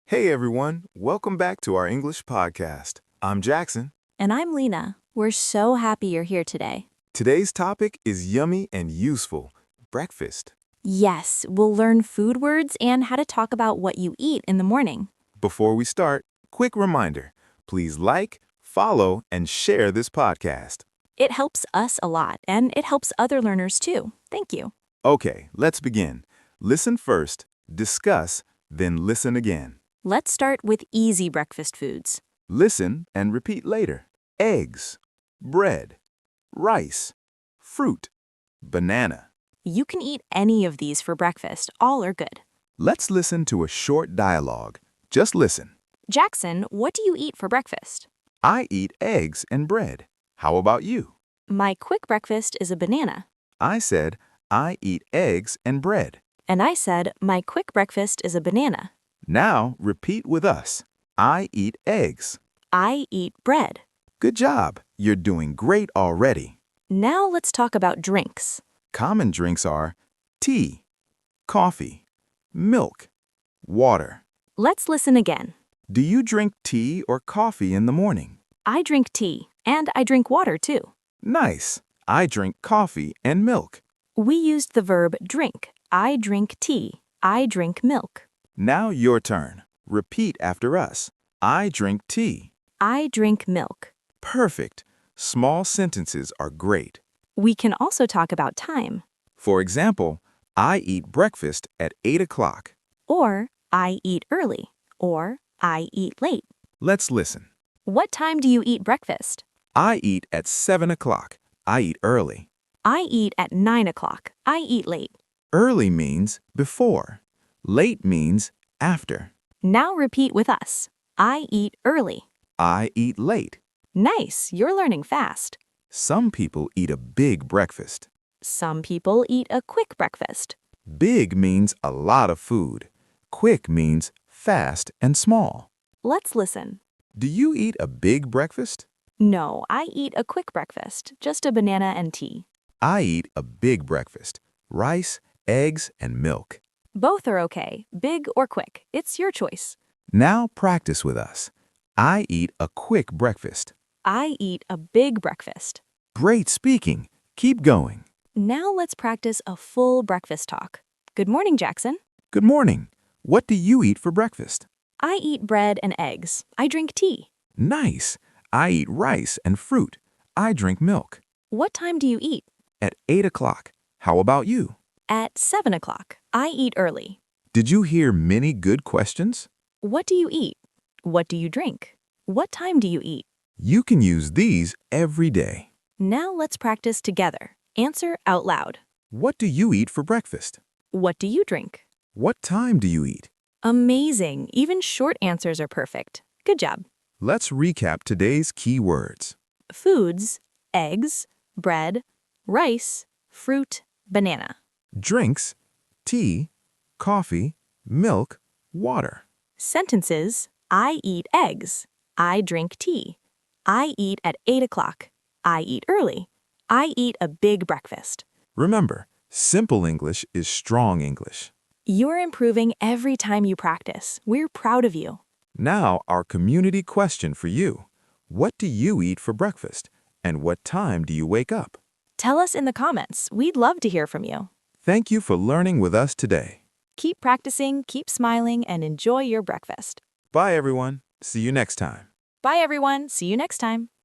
Hey everyone, welcome back to our English podcast. I'm Jackson. And I'm Lena. We're so happy you're here today. Today's topic is yummy and useful breakfast. Yes, we'll learn food words and how to talk about what you eat in the morning. Before we start, quick reminder please like, follow, and share this podcast. It helps us a lot, and it helps other learners too. Thank you. Okay, let's begin. Listen first, discuss, then listen again. Let's start with easy breakfast foods. Listen and repeat later. Eggs, bread, rice, fruit, banana. You can eat any of these for breakfast. All are good. Let's listen to a short dialogue. Just listen. Jackson, what do you eat for breakfast? I eat eggs and bread. How about you? My quick breakfast is a banana. I said, I eat eggs and bread. And I said, my quick breakfast is a banana. Now repeat with us. I eat eggs. I eat bread. Good job. You're doing great already. Now let's talk about drinks. Common drinks are tea, coffee, milk, water. Let's listen again. Do you drink tea or coffee in the morning? I drink tea, and I drink water too. Nice. I drink coffee and milk. We used the verb drink. I drink tea. I drink milk. Now your turn. Repeat after us. I drink tea. I drink milk. Perfect. Small sentences are great. We can also talk about time. For example, I eat breakfast at 8 o'clock. Or I eat early. Or I eat late. Let's listen. What time do you eat breakfast? I eat at 7 o'clock. I eat early. I eat at 9 o'clock. I eat late. Early means before. Late means after. Now repeat with us. I eat early. I eat late. Nice, you're learning fast. Some people eat a big breakfast. Some people eat a quick breakfast. Big means a lot of food. Quick means fast and small. Let's listen. Do you eat a big breakfast? No, I eat a quick breakfast, just a banana and tea. I eat a big breakfast. Rice, eggs, and milk. Both are okay, big or quick. It's your choice. Now practice with us. I eat a quick breakfast. I eat a big breakfast. Great speaking. Keep going. Now let's practice a full breakfast talk. Good morning, Jackson. Good morning. What do you eat for breakfast? I eat bread and eggs. I drink tea. Nice. I eat rice and fruit. I drink milk. What time do you eat? At 8 o'clock. How about you? At 7 o'clock. I eat early. Did you hear many good questions? What do you eat? What do you drink? What time do you eat? You can use these every day. Now let's practice together. Answer out loud. What do you eat for breakfast? What do you drink? What time do you eat? Amazing. Even short answers are perfect. Good job. Let's recap today's key words. Foods, eggs, bread, rice, fruit, banana. Drinks, tea, coffee, milk, water. Sentences, I eat eggs. I drink tea. I eat at 8 o'clock. I eat early. I eat a big breakfast. Remember, simple English is strong English. You're improving every time you practice. We're proud of you. Now, our community question for you. What do you eat for breakfast? And what time do you wake up? Tell us in the comments. We'd love to hear from you. Thank you for learning with us today. Keep practicing, keep smiling, and enjoy your breakfast. Bye, everyone. See you next time. Bye, everyone. See you next time.